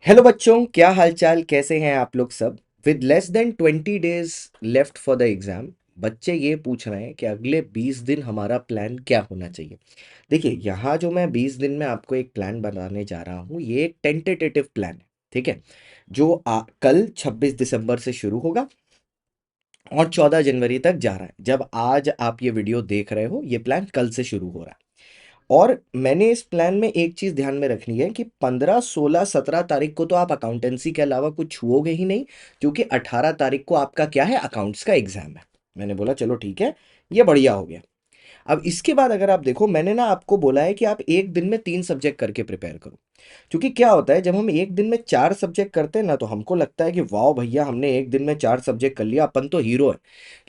Hello बच्चों, क्या हालचाल, कैसे हैं आप लोग सब। With less than 20 days left for the exam, बच्चे ये पूछ रहे हैं कि अगले 20 दिन हमारा प्लान क्या होना चाहिए। देखिए, यहाँ जो मैं 20 दिन में आपको एक प्लान बनाने जा रहा हूँ, ये एक टेंटेटिव प्लान है। ठीक है, जो कल 26 दिसंबर से शुरू होगा और 14 जनवरी तक जा रहा है। जब आज आप ये वीडियो देख रहे हो, ये प्लान कल से शुरू हो रहा है। और मैंने इस प्लान में एक चीज ध्यान में रखनी है कि 15, 16, 17 तारीख को तो आप अकाउंटेंसी के अलावा कुछ छुओगे ही नहीं, क्योंकि 18 तारीख को आपका क्या है, अकाउंट्स का एग्जाम है। मैंने बोला चलो ठीक है, ये बढ़िया हो गया। अब इसके बाद अगर आप देखो, मैंने ना आपको बोला है कि आप एक दिन में 3 सब्जेक्ट करके प्रिपेयर करो। क्योंकि क्या होता है, जब हम एक दिन में 4 सब्जेक्ट करते हैं ना, तो हमको लगता है कि वाह भैया, हमने एक दिन में 4 सब्जेक्ट कर लिया, अपन तो हीरो है।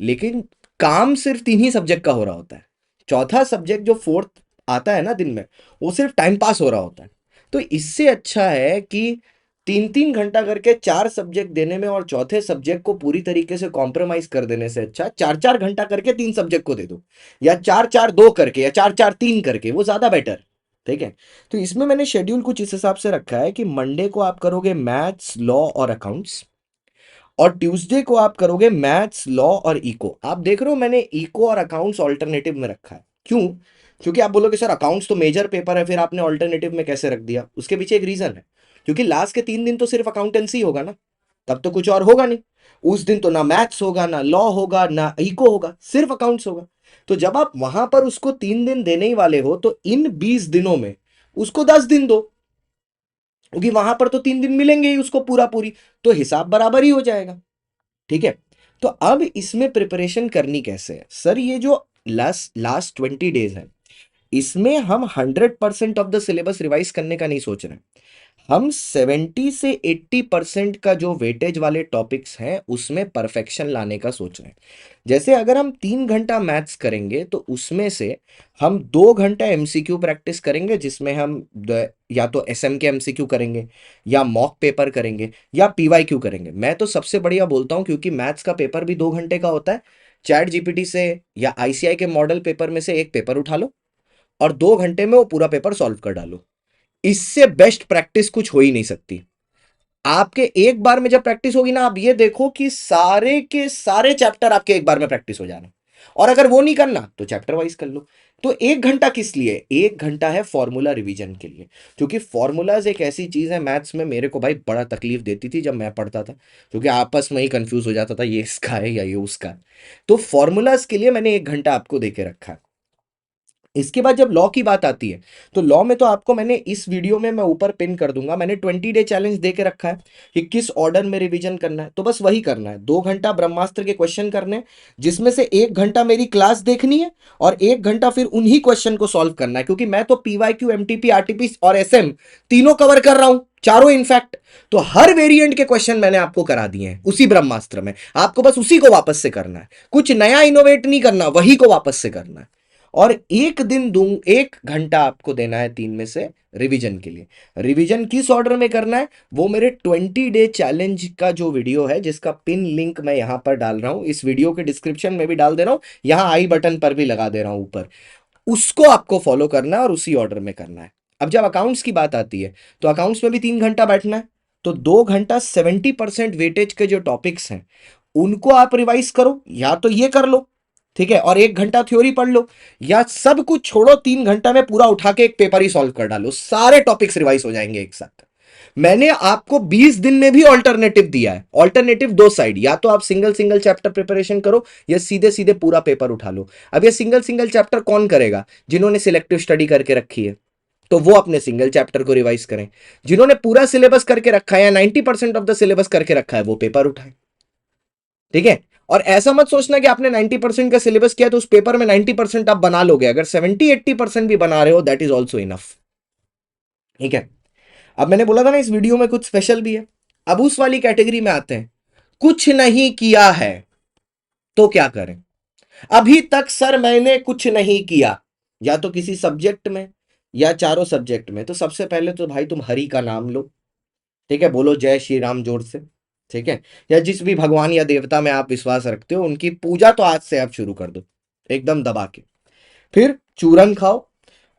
लेकिन काम सिर्फ 3 ही सब्जेक्ट का हो रहा होता है। चौथा सब्जेक्ट जो फोर्थ आता है ना दिन में, वो सिर्फ टाइम पास हो रहा होता है। तो इससे अच्छा है कि 3 3 घंटा करके 4 सब्जेक्ट देने में और चौथे सब्जेक्ट को पूरी तरीके से कॉम्प्रोमाइज कर देने से अच्छा 4 4 घंटा करके 3 सब्जेक्ट को दे दो, या 4 4 2 करके, या 4 4 3 करके, वो ज्यादा बेटर। ठीक है, तो इसमें मैंने शेड्यूल कुछ इस हिसाब से रखा है कि मंडे को आप करोगे मैथ्स, लॉ और अकाउंट्स, और ट्यूसडे को आप करोगे मैथ्स, लॉ और इको। आप देख रहे हो, मैंने इको और अकाउंट्स ऑल्टरनेटिव में रखा है। क्यों? क्योंकि आप बोलोगे सर अकाउंट्स तो मेजर पेपर है, फिर आपने ऑल्टरनेटिव में कैसे रख दिया? उसके पीछे एक रीजन है। क्योंकि लास्ट के 3 दिन तो सिर्फ अकाउंटेंसी होगा ना, तब तो कुछ और होगा नहीं। उस दिन तो ना मैथ्स होगा, ना लॉ होगा, ना इको होगा, सिर्फ अकाउंट्स होगा। तो जब आप वहां पर उसको 3 दिन देने ही वाले हो, तो इन 20 दिनों में उसको 10 दिन दो, क्योंकि वहां पर तो 3 दिन मिलेंगे ही उसको पूरा पूरी, तो हिसाब बराबर ही हो जाएगा। ठीक है, तो अब इसमें प्रिपरेशन करनी कैसे है सर? ये जो लास्ट लास्ट 20 डेज है, इसमें हम 100% ऑफ द सिलेबस रिवाइज करने का नहीं सोच रहे हैं। हम 70 से 80% का जो वेटेज वाले टॉपिक्स हैं, उसमें परफेक्शन लाने का सोच रहे हैं। जैसे अगर हम 3 घंटा मैथ्स करेंगे, तो उसमें से हम 2 घंटा एमसीक्यू प्रैक्टिस करेंगे, जिसमें हम या तो एसएम के एमसीक्यू करेंगे, या मॉक पेपर करेंगे, या पीवाईक्यू करेंगे। मैं तो सबसे बढ़िया बोलता हूं, क्योंकि मैथ्स का पेपर भी 2 घंटे का होता है। चैट जीपीटी से या आईसीआई के मॉडल पेपर में से एक पेपर उठा लो, और 2 घंटे में वो पूरा पेपर सॉल्व कर डालो। इससे बेस्ट प्रैक्टिस कुछ हो ही नहीं सकती। आपके एक बार में जब प्रैक्टिस होगी ना, आप ये देखो कि सारे के सारे चैप्टर आपके एक बार में प्रैक्टिस हो जाना। और अगर वो नहीं करना तो चैप्टर वाइज कर लो। तो 1 घंटा किस लिए? 1 घंटा है फॉर्मूला रिवीजन के लिए। क्योंकि फॉर्मूलाज एक ऐसी चीज है, मैथ्स में मेरे को भाई बड़ा तकलीफ देती थी जब मैं पढ़ता था, क्योंकि आपस में ही कंफ्यूज हो जाता था, ये इसका है या ये उसका है। तो फॉर्मूलाज के लिए मैंने 1 घंटा आपको देके रखा है। इसके बाद जब लॉ की बात आती है, तो लॉ में तो आपको मैंने इस वीडियो में मैं ऊपर पिन कर दूंगा, मैंने 20 डे चैलेंज दे के रखा है कि किस ऑर्डर में रिवीजन करना है। तो बस वही करना है, 2 घंटा ब्रह्मास्त्र के क्वेश्चन करने हैं, जिसमें से 1 घंटा मेरी क्लास देखनी है, और 1 घंटा फिर उन्हीं क्वेश्चन को सॉल्व करना है। क्योंकि मैं तो पीवाईक्यू, एमटीपी, आरटीपी और एसएम तीनों कवर कर रहा हूं, चारों इनफैक्ट। तो हर वेरिएंट के क्वेश्चन मैंने आपको करा दिए हैं उसी ब्रह्मास्त्र में। आपको बस उसी को वापस से करना है, कुछ नया इनोवेट नहीं करना, वही को वापस से करना है। और एक दिन दूं, 1 घंटा आपको देना है 3 में से रिवीजन के लिए। रिवीजन किस ऑर्डर में करना है, वो मेरे 20 डे चैलेंज का जो वीडियो है, जिसका पिन लिंक मैं यहां पर डाल रहा हूं, इस वीडियो के डिस्क्रिप्शन में भी डाल दे रहा हूं, यहां आई बटन पर भी लगा दे रहा हूं ऊपर। उसको आपको फॉलो करना है और उसी ऑर्डर में करना है। अब जब अकाउंट्स की बात आती है, तो अकाउंट्स में भी 3 घंटा बैठना है। तो 2 घंटा 70% वेटेज के जो टॉपिक्स हैं, उनको आप रिवाइज करो, या तो ये कर लो, ठीक है, और 1 घंटा थ्योरी पढ़ लो, या सब कुछ छोड़ो, 3 घंटा में पूरा उठा के एक पेपर ही सॉल्व कर डालो, सारे टॉपिक्स रिवाइज हो जाएंगे एक साथ। मैंने आपको 20 दिन में भी ऑल्टरनेटिव दिया है, ऑल्टरनेटिव 2 साइड, या तो आप सिंगल सिंगल चैप्टर प्रिपरेशन करो, या सीधे सीधे पूरा पेपर उठा लो। अब ये सिंगल सिंगल चैप्टर कौन करेगा? जिन्होंने सिलेक्टिव स्टडी करके रखी है, तो वो अपने सिंगल चैप्टर को रिवाइज करें। जिन्होंने पूरा सिलेबस करके रखा है, या 90% ऑफ द सिलेबस करके रखा है, वो पेपर उठाएं। ठीक है, और ऐसा मत सोचना कि आपने 90% का सिलेबस किया तो उस पेपर में 90% आप बना लोगे। अगर 70 80% भी बना रहे हो, दैट इज ऑल्सो इनफ। ठीक है, अब मैंने बोला था ना, इस वीडियो में कुछ स्पेशल भी है। अब उस वाली कैटेगरी में आते हैं, कुछ नहीं किया है तो क्या करें? अभी तक सर मैंने कुछ नहीं किया, या तो किसी सब्जेक्ट में, या चारों सब्जेक्ट में। तो सबसे पहले तो भाई तुम हरि का नाम लो। ठीक है, बोलो जय श्री राम जोर से। ठीक है, या जिस भी भगवान या देवता में आप विश्वास रखते हो, उनकी पूजा तो आज से आप शुरू कर दो, एकदम दबा के। फिर चूरन खाओ,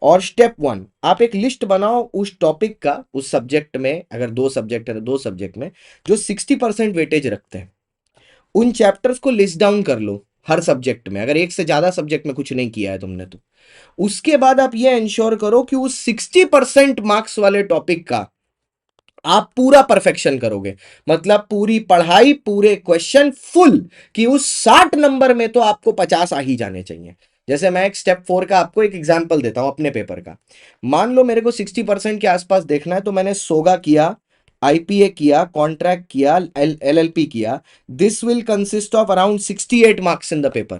और स्टेप वन, आप एक लिस्ट बनाओ उस टॉपिक का, उस सब्जेक्ट में, अगर 2 सब्जेक्ट है तो 2 सब्जेक्ट में जो 60% वेटेज रखते हैं, उन चैप्टर्स को लिस्ट डाउन कर लो हर सब्जेक्ट में, अगर एक से ज्यादा सब्जेक्ट में कुछ नहीं किया है तुमने तो। उसके बाद आप ये इंश्योर करो कि उस 60% मार्क्स वाले टॉपिक का आप पूरा परफेक्शन करोगे, मतलब पूरी पढ़ाई, पूरे क्वेश्चन फुल, कि उस 60 नंबर में तो आपको 50 आ ही जाने चाहिए। जैसे मैं एक स्टेप 4 का आपको एक एग्जांपल देता हूं अपने पेपर का। मान लो मेरे को 60% के आसपास देखना है, तो मैंने सोगा किया, आईपीए किया, कॉन्ट्रैक्ट किया, एलएलपी किया। This will consist of around 68 marks in the paper.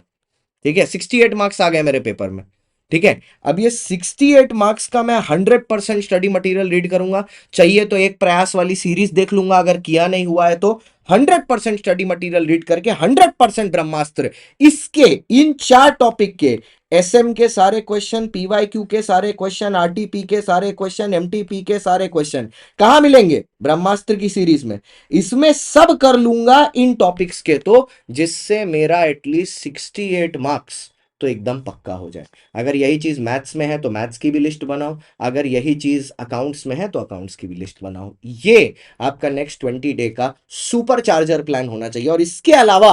ठीक है, 68 मार्क्स आ गए मेरे पेपर में। ठीक है, अब ये 68 मार्क्स का मैं 100% स्टडी मटेरियल रीड करूंगा। चाहिए तो एक प्रयास वाली सीरीज देख लूंगा, अगर किया नहीं हुआ है तो 100% स्टडी मटेरियल रीड करके 100% ब्रह्मास्त्र, इसके इन 4 टॉपिक के, एसएम के सारे क्वेश्चन, पीवाईक्यू के सारे क्वेश्चन, आरटीपी के सारे क्वेश्चन, एमटीपी के सारे क्वेश्चन कहां मिलेंगे? ब्रह्मास्त्र की सीरीज में। इसमें सब कर लूंगा इन टॉपिक्स के, तो जिससे मेरा एटलीस्ट 68 मार्क्स तो एकदम पक्का हो जाए। अगर यही चीज मैथ्स में है तो मैथ्स की भी लिस्ट बनाओ, अगर यही चीज अकाउंट्स में है तो अकाउंट्स की भी लिस्ट बनाओ। ये आपका नेक्स्ट 20 डे का सुपर चार्जर प्लान होना चाहिए, और इसके अलावा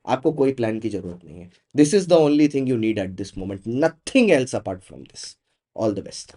आपको कोई प्लान की जरूरत नहीं है। This is the only thing you need at this moment, nothing else apart from this. All the best.